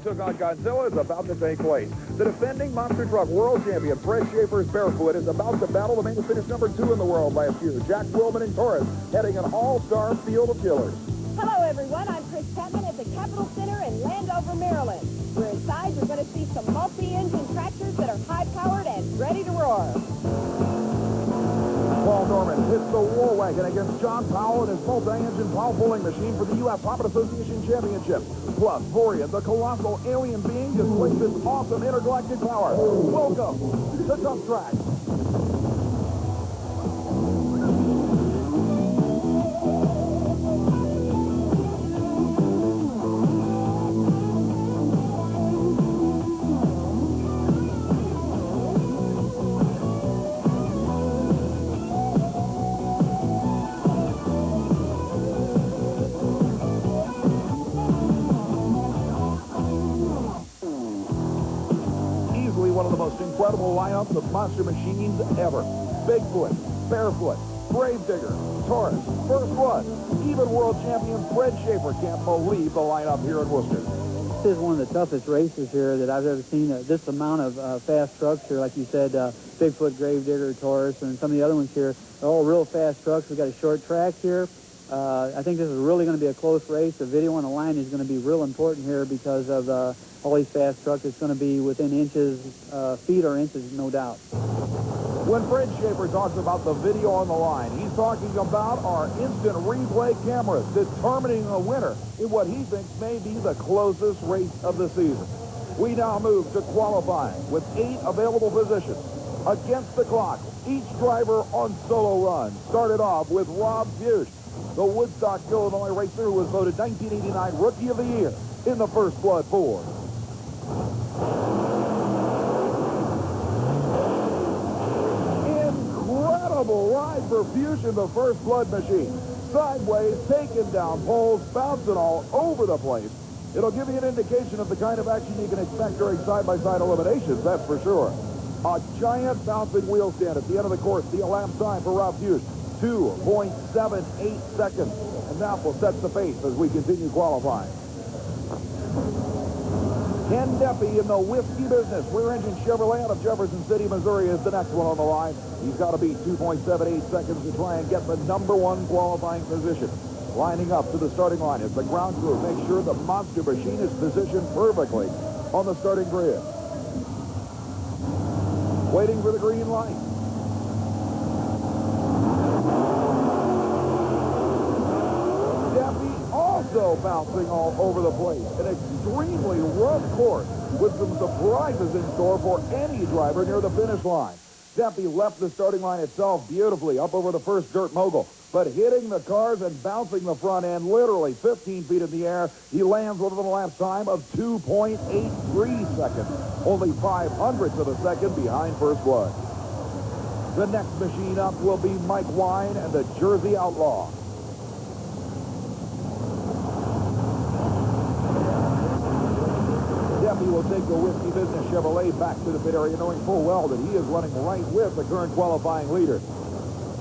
took on Godzilla is about to take place. The defending Monster Truck World Champion, Bret Schaefer's Barefoot, is about to battle the man who finished #2 in the world last year, Jack Willman and Taurus, heading an all-star field of killers. Hello, everyone. I'm Kris Chapman at the Capitol Center in Landover, Maryland. We're inside. You're going to see some multi-engine tractors that are high-powered and ready to roar. Paul Norman hits the war wagon against John Powell and his multi-engine plow pulling machine for the U.S. Hobbit Association Championship. Plus, Vorian, the colossal alien being, displays its awesome intergalactic power. Welcome to Tuff Trax. One of the most incredible lineups of monster machines ever. Bigfoot, Barefoot, Gravedigger, Taurus, First Blood. Even world champion Bret Schaefer can't believe the lineup here in Worcester. This is one of the toughest races here that I've ever seen. This amount of fast trucks here, like you said, Bigfoot, Gravedigger, Taurus, and some of the other ones here are all real fast trucks. We've got a short track here. I think this is really going to be a close race. The video on the line is going to be real important here because of all these fast trucks. It's going to be within inches, feet or inches, no doubt. When Bret Schaefer talks about the video on the line, he's talking about our instant replay cameras determining the winner in what he thinks may be the closest race of the season. We now move to qualifying with 8 available positions. Against the clock, each driver on solo run started off with Rob Fuchs, the Woodstock, Illinois racer who was voted 1989 Rookie of the Year in the First Blood Ford. Incredible ride for Fuchs in the First Blood machine. Sideways, taking down poles, bouncing all over the place. It'll give you an indication of the kind of action you can expect during side-by-side eliminations, that's for sure. A giant bouncing wheel stand at the end of the course. The elapsed time for Rob Fuchs, 2.78 seconds. And that will set the pace as we continue qualifying. Ken Deppy in the whiskey business. Rear engine Chevrolet out of Jefferson City, Missouri is the next one on the line. He's got to beat 2.78 seconds to try and get the #1 qualifying position. Lining up to the starting line as the ground crew makes sure the monster machine is positioned perfectly on the starting grid. Waiting for the green light. Deppy also bouncing all over the place. An extremely rough course with some surprises in store for any driver near the finish line. Deppy left the starting line itself beautifully up over the first dirt mogul, but hitting the cars and bouncing the front end literally 15 feet in the air, he lands with an elapsed time of 2.83 seconds, only 0.05 of a second behind First Blood. The next machine up will be Mike Wine and the Jersey Outlaw. Deppy will take the whiskey business Chevrolet back to the pit area, knowing full well that he is running right with the current qualifying leader.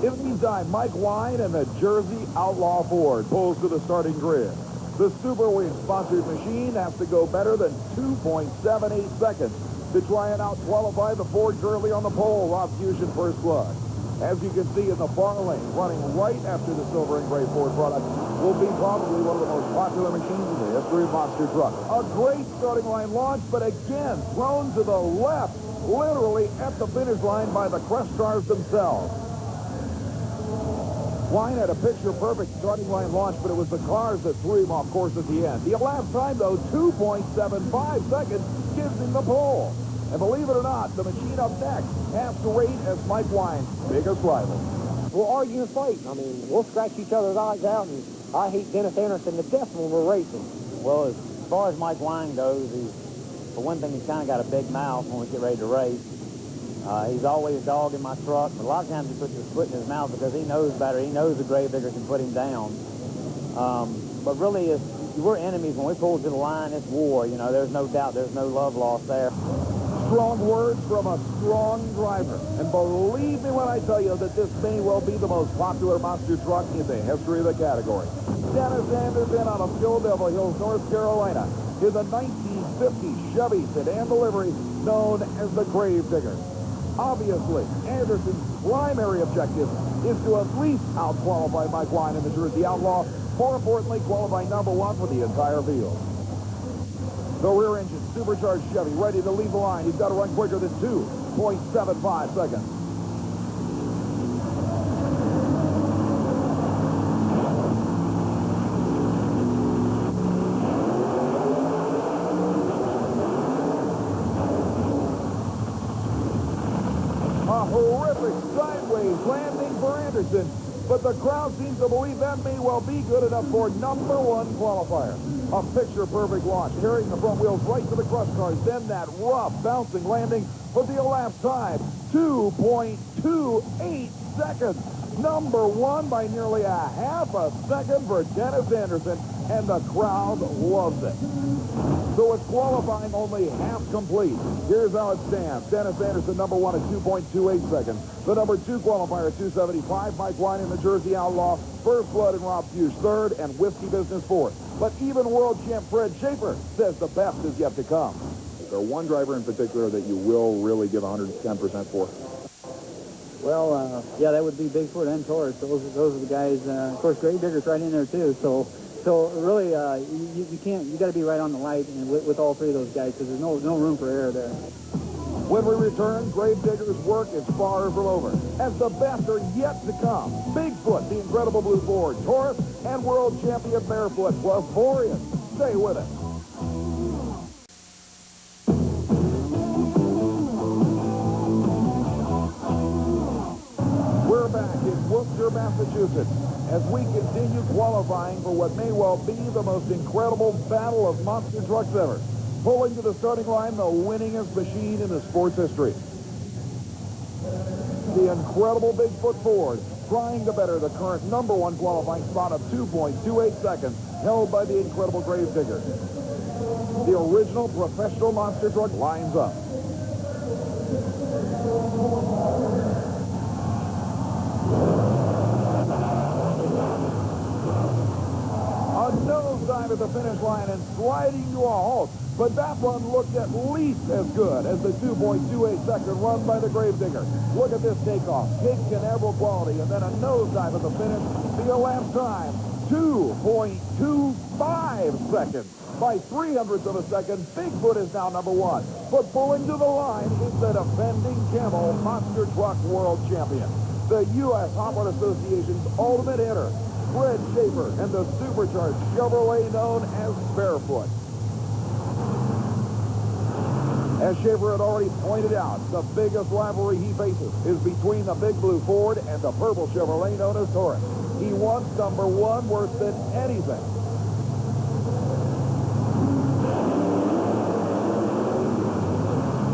In the meantime, Mike Wine and the Jersey Outlaw Ford pulls to the starting grid. The Super Wing sponsored machine has to go better than 2.78 seconds to try and out-qualify the Ford currently on the pole, Rob Fuchs First Blood. As you can see in the far lane, running right after the silver and gray Ford product, will be probably one of the most popular machines in the history of Monster Truck. A great starting line launch, but again, thrown to the left, literally at the finish line by the Crest cars themselves. Wine had a picture-perfect starting line launch, but it was the cars that threw him off course at the end. The elapsed time, though, 2.75 seconds, gives him the pole. And believe it or not, the machine up next has to rate as Mike Wine's biggest rival. We'll argue and fight. I mean, we'll scratch each other's eyes out, and I hate Dennis Anderson to death when we're racing. Well, as far as Mike Wine goes, for one thing, he's kind of got a big mouth when we get ready to race. He's always dogging my truck, but a lot of times he puts his foot in his mouth because he knows better. He knows the Gravedigger can put him down. But really, we're enemies. When we pull to the line, it's war. You know, there's no doubt. There's no love lost there. Strong words from a strong driver. And believe me when I tell you that this may well be the most popular monster truck in the history of the category. Dennis Anderson out of Philadelphia Hills, North Carolina, is a 19 50 Chevy sedan delivery known as the Grave Digger. Obviously, Anderson's primary objective is to at least out-qualify Mike Wine in the Jersey Outlaw. More importantly, qualify number one for the entire field. The rear-engine supercharged Chevy ready to lead the line. He's got to run quicker than 2.75 seconds. A horrific sideways landing for Anderson, but the crowd seems to believe that may well be good enough for number one qualifier. A picture-perfect launch, carrying the front wheels right to the crush cars. Then that rough, bouncing landing for the elapsed time, 2.28 seconds. Number one by nearly a half a second for Dennis Anderson, and the crowd loves it. So it's qualifying only half complete. Here's how it stands. Dennis Anderson, number one at 2.28 seconds. The number two qualifier at 2.75. Mike Wine in the Jersey Outlaw. First Blood and Rob Fuge third, and Whiskey Business fourth. But even world champ Fred Schaefer says the best is yet to come. Is there one driver in particular that you will really give 110% for? Well, yeah, that would be Bigfoot and Taurus. Those are the guys. Of course, Grave Digger's right in there too. So really, you can't. You got to be right on the light and with all three of those guys, because there's no room for error there. When we return, Grave Digger's work is far from over, as the best are yet to come. Bigfoot, the incredible blue Ford, Taurus, and world champion Barefoot, plus Boreas. Stay with us. We're back in Worcester, Massachusetts, as we continue qualifying for what may well be the most incredible battle of monster trucks ever. Pulling to the starting line, the winningest machine in the sport's history. The incredible Bigfoot Ford, trying to better the current number one qualifying spot of 2.28 seconds, held by the incredible Grave Digger. The original professional monster truck lines up. A nosedive at the finish line and sliding to a halt. But that one looked at least as good as the 2.28 second run by the Grave Digger. Look at this takeoff. Big Canaveral quality, and then a nosedive at the finish. The elapsed time, 2.25 seconds. By 300ths of a second, Bigfoot is now number one. But pulling to the line is the defending Camel Monster Truck World Champion. The U.S. Hot Rod Association's ultimate hitter, Fred Schaefer, and the supercharged Chevrolet known as Barefoot. As Schaefer had already pointed out, the biggest rivalry he faces is between the big blue Ford and the purple Chevrolet known as Taurus. He wants number one worse than anything.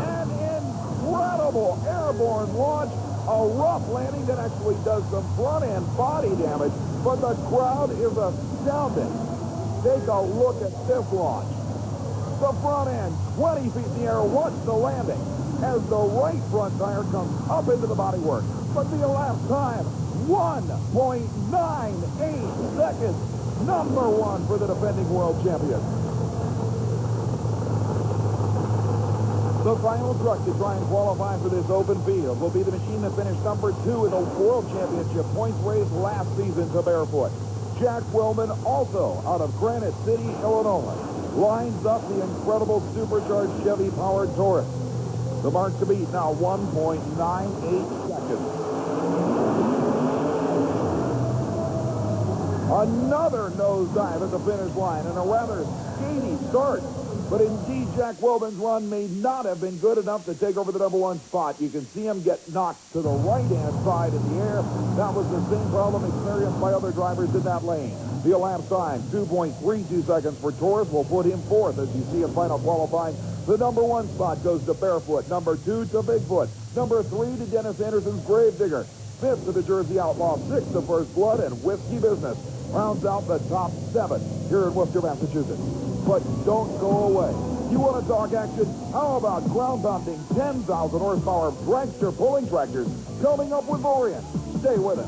An incredible airborne launch, a rough landing that actually does some front-end body damage, but the crowd is astounded. Take a look at this launch. The front end, 20 feet in the air, watch the landing as the right front tire comes up into the bodywork. But the elapsed time, 1.98 seconds. Number one for the defending world champion. The final truck to try and qualify for this open field will be the machine that finished number two in the World Championship points race last season to Barefoot. Jack Willman, also out of Granite City, Illinois, lines up the incredible supercharged Chevy-powered Taurus. The mark to beat now 1.98 seconds. Another nosedive at the finish line and a rather skaty start. But indeed, Jack Wilman's run may not have been good enough to take over the number one spot. You can see him get knocked to the right-hand side in the air. That was the same problem experienced by other drivers in that lane. The elapsed time, 2.32 seconds for Taurus, will put him fourth. As you see in final qualifying, the number one spot goes to Barefoot. Number two to Bigfoot. Number three to Dennis Anderson's Grave Digger. Fifth to the Jersey Outlaw. Sixth to First Blood and Whiskey Business. Rounds out the top seven here in Worcester, Massachusetts. But don't go away. You want to talk action? How about ground-pounding 10,000 horsepower dragster pulling tractors coming up with Orion? Stay with us.